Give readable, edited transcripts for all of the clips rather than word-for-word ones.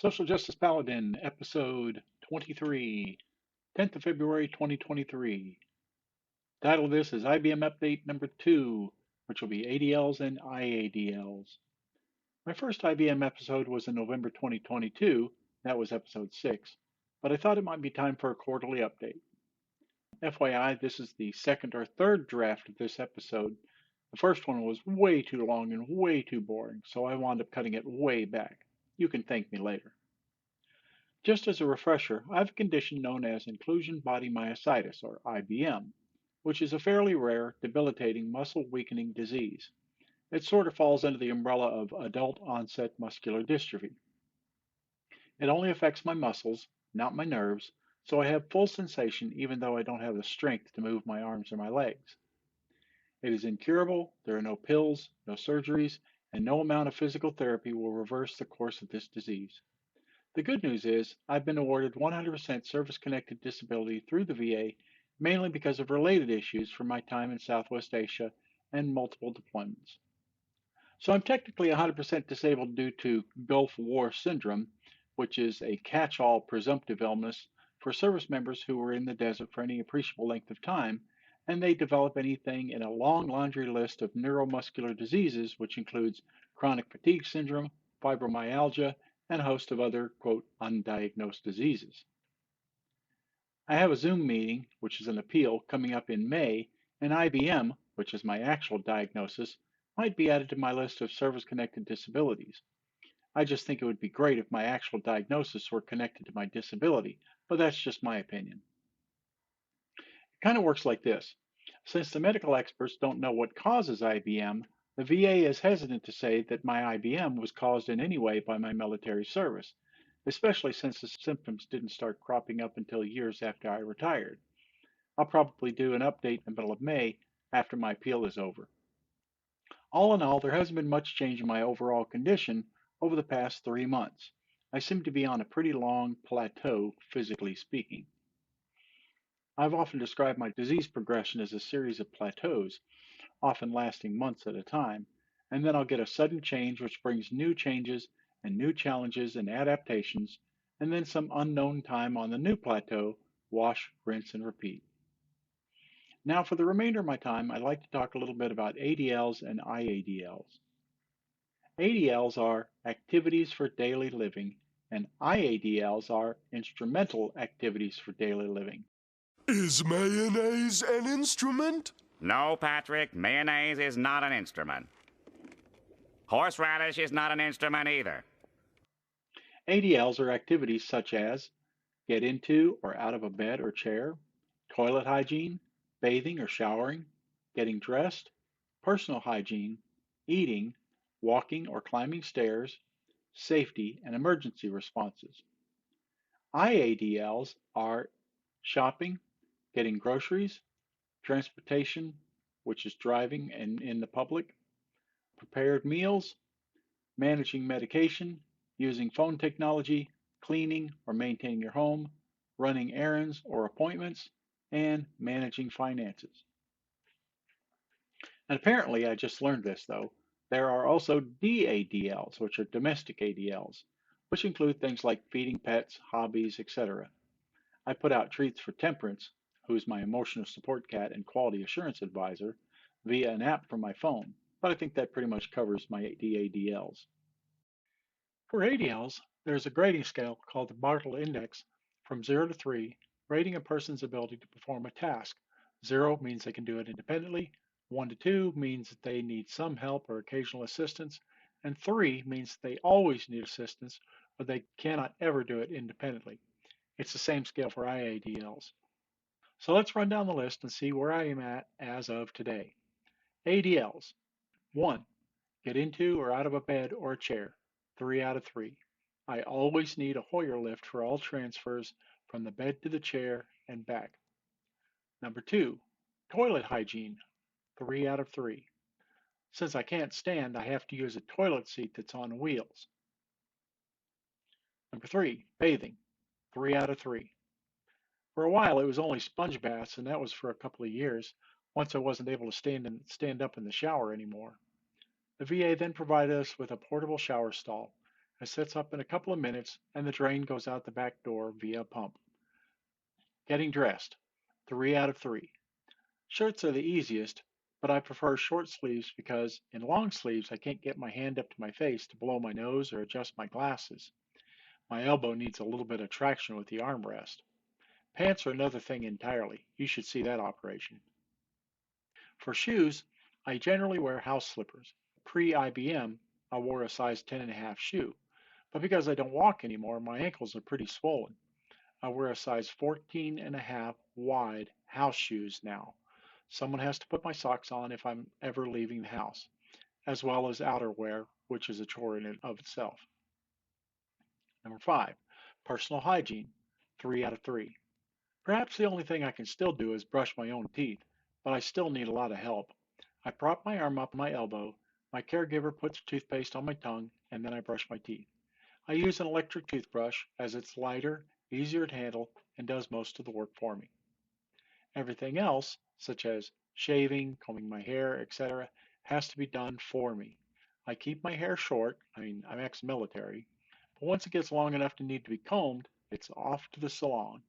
Social Justice Paladin, episode 23, 10th of February 2023. Title of this is IBM Update number 2, which will be ADLs and IADLs. My first IBM episode was in November 2022, that was episode 6, but I thought it might be time for a quarterly update. FYI, this is the second or third draft of this episode. The first one was way too long and way too boring, so I wound up cutting it way back. You can thank me later. Just as a refresher, I have a condition known as inclusion body myositis, or IBM, which is a fairly rare, debilitating muscle weakening disease. It sort of falls under the umbrella of adult onset muscular dystrophy. It only affects my muscles, not my nerves, so I have full sensation even though I don't have the strength to move my arms or my legs. It is incurable, there are no pills, no surgeries, and no amount of physical therapy will reverse the course of this disease. The good news is I've been awarded 100% service-connected disability through the VA, mainly because of related issues from my time in Southwest Asia and multiple deployments. So I'm technically 100% disabled due to Gulf War Syndrome, which is a catch-all presumptive illness for service members who were in the desert for any appreciable length of time, and they develop anything in a long laundry list of neuromuscular diseases, which includes chronic fatigue syndrome, fibromyalgia, and a host of other, quote, undiagnosed diseases. I have a Zoom meeting, which is an appeal, coming up in May, and IBM, which is my actual diagnosis, might be added to my list of service-connected disabilities. I just think it would be great if my actual diagnosis were connected to my disability, but that's just my opinion. It kind of works like this. Since the medical experts don't know what causes IBM, the VA is hesitant to say that my IBM was caused in any way by my military service, especially since the symptoms didn't start cropping up until years after I retired. I'll probably do an update in the middle of May after my appeal is over. All in all, there hasn't been much change in my overall condition over the past 3 months. I seem to be on a pretty long plateau, physically speaking. I've often described my disease progression as a series of plateaus, often lasting months at a time, and then I'll get a sudden change which brings new changes and new challenges and adaptations, and then some unknown time on the new plateau, wash, rinse, and repeat. Now for the remainder of my time, I'd like to talk a little bit about ADLs and IADLs. ADLs are activities for daily living, and IADLs are instrumental activities for daily living. Is mayonnaise an instrument? No, Patrick, mayonnaise is not an instrument. Horseradish is not an instrument either. ADLs are activities such as get into or out of a bed or chair, toilet hygiene, bathing or showering, getting dressed, personal hygiene, eating, walking or climbing stairs, safety, and emergency responses. IADLs are shopping, getting groceries, transportation, which is driving and in the public, prepared meals, managing medication, using phone technology, cleaning or maintaining your home, running errands or appointments, and managing finances. And apparently, I just learned this though, there are also DADLs, which are domestic ADLs, which include things like feeding pets, hobbies, etc. I put out treats for Temperance, who is my emotional support cat and quality assurance advisor, via an app from my phone, but I think that pretty much covers my DADLs. For ADLs, there's a grading scale called the Bartle Index from 0 to 3, rating a person's ability to perform a task. 0 means they can do it independently, 1 to 2 means that they need some help or occasional assistance, and 3 means that they always need assistance or they cannot ever do it independently. It's the same scale for IADLs. So let's run down the list and see where I am at as of today. ADLs. 1. Get into or out of a bed or a chair. 3 out of 3. I always need a Hoyer lift for all transfers from the bed to the chair and back. Number 2. Toilet hygiene. 3 out of 3. Since I can't stand, I have to use a toilet seat that's on wheels. Number 3. Bathing. 3 out of 3. For a while, it was only sponge baths, and that was for a couple of years, once I wasn't able to stand up in the shower anymore. The VA then provided us with a portable shower stall, It sets up in a couple of minutes and the drain goes out the back door via a pump. Getting dressed, 3 out of 3. Shirts are the easiest, but I prefer short sleeves because in long sleeves I can't get my hand up to my face to blow my nose or adjust my glasses. My elbow needs a little bit of traction with the armrest. Pants are another thing entirely. You should see that operation. For shoes, I generally wear house slippers. Pre-IBM, I wore a size 10.5 shoe, but because I don't walk anymore, my ankles are pretty swollen. I wear a size 14.5 wide house shoes now. Someone has to put my socks on if I'm ever leaving the house, as well as outerwear, which is a chore in and of itself. Number 5, personal hygiene, 3 out of 3. Perhaps the only thing I can still do is brush my own teeth, but I still need a lot of help. I prop my arm up my elbow, my caregiver puts toothpaste on my tongue, and then I brush my teeth. I use an electric toothbrush as it's lighter, easier to handle, and does most of the work for me. Everything else, such as shaving, combing my hair, etc., has to be done for me. I keep my hair short, I'm ex-military, but once it gets long enough to need to be combed, it's off to the salon.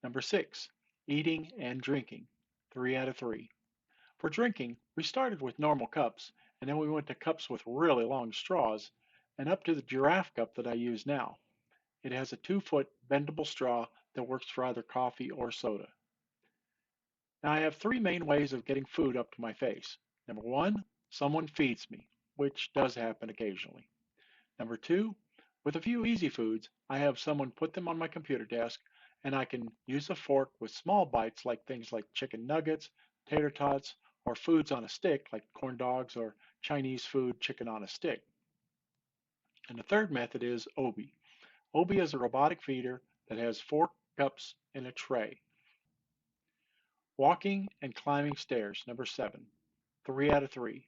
Number 6, eating and drinking, 3 out of 3. For drinking, we started with normal cups, and then we went to cups with really long straws, and up to the giraffe cup that I use now. It has a 2-foot bendable straw that works for either coffee or soda. Now I have 3 main ways of getting food up to my face. Number 1, someone feeds me, which does happen occasionally. Number 2, with a few easy foods, I have someone put them on my computer desk and I can use a fork with small bites like things like chicken nuggets, tater tots, or foods on a stick like corn dogs or Chinese food chicken on a stick. And the third method is Obi. Obi is a robotic feeder that has 4 cups in a tray. Walking and climbing stairs, number 7, 3 out of 3.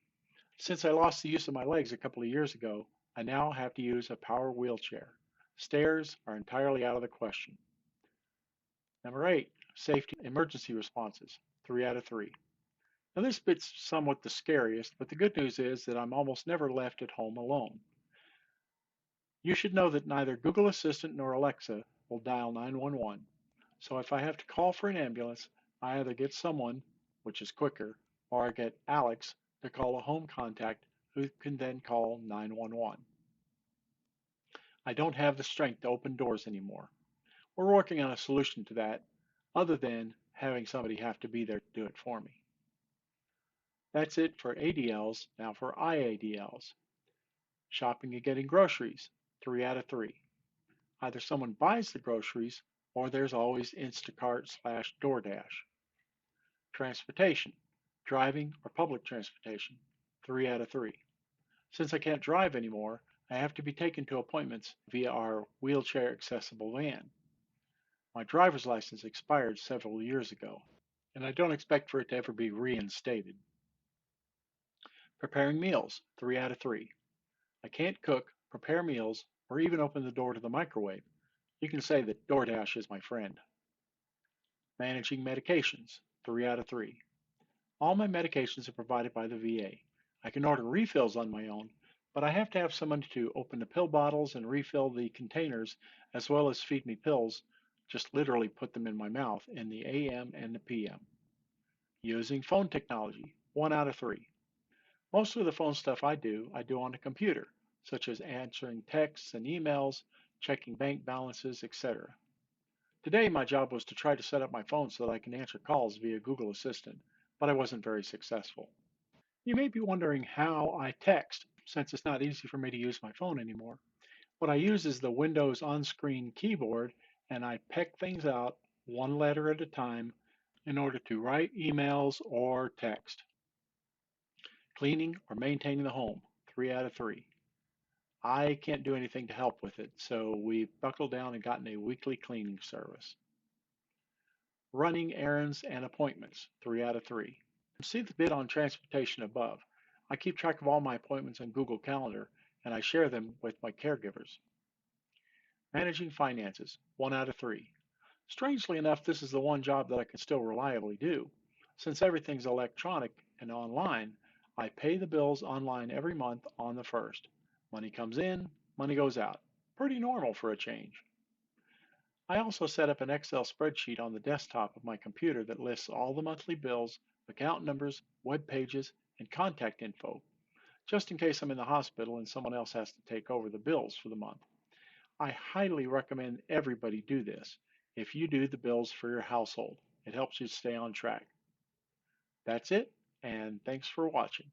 Since I lost the use of my legs a couple of years ago, I now have to use a power wheelchair. Stairs are entirely out of the question. Number 8, safety emergency responses, 3 out of 3. Now this bit's somewhat the scariest, but the good news is that I'm almost never left at home alone. You should know that neither Google Assistant nor Alexa will dial 911, so if I have to call for an ambulance, I either get someone, which is quicker, or I get Alex to call a home contact who can then call 911. I don't have the strength to open doors anymore. We're working on a solution to that, other than having somebody have to be there to do it for me. That's it for ADLs. Now for IADLs. Shopping and getting groceries, 3 out of 3. Either someone buys the groceries or there's always Instacart/DoorDash. Transportation, driving or public transportation, 3 out of 3. Since I can't drive anymore, I have to be taken to appointments via our wheelchair accessible van. My driver's license expired several years ago, and I don't expect for it to ever be reinstated. Preparing meals, 3 out of 3. I can't cook, prepare meals, or even open the door to the microwave. You can say that DoorDash is my friend. Managing medications, 3 out of 3. All my medications are provided by the VA. I can order refills on my own, but I have to have someone to open the pill bottles and refill the containers, as well as feed me pills, just literally put them in my mouth in the AM and the PM. Using phone technology, 1 out of 3. Most of the phone stuff I do on a computer, such as answering texts and emails, checking bank balances, etc. Today, my job was to try to set up my phone so that I can answer calls via Google Assistant, but I wasn't very successful. You may be wondering how I text, since it's not easy for me to use my phone anymore. What I use is the Windows on-screen keyboard, and I peck things out one letter at a time in order to write emails or text. Cleaning or maintaining the home, 3 out of 3. I can't do anything to help with it, so we've buckled down and gotten a weekly cleaning service. Running errands and appointments, 3 out of 3. See the bid on transportation above. I keep track of all my appointments on Google Calendar, and I share them with my caregivers. Managing finances, 1 out of 3. Strangely enough, this is the one job that I can still reliably do. Since everything's electronic and online, I pay the bills online every month on the 1st. Money comes in, money goes out. Pretty normal for a change. I also set up an Excel spreadsheet on the desktop of my computer that lists all the monthly bills, account numbers, web pages, and contact info, just in case I'm in the hospital and someone else has to take over the bills for the month. I highly recommend everybody do this if you do the bills for your household. It helps you stay on track. That's it, and thanks for watching.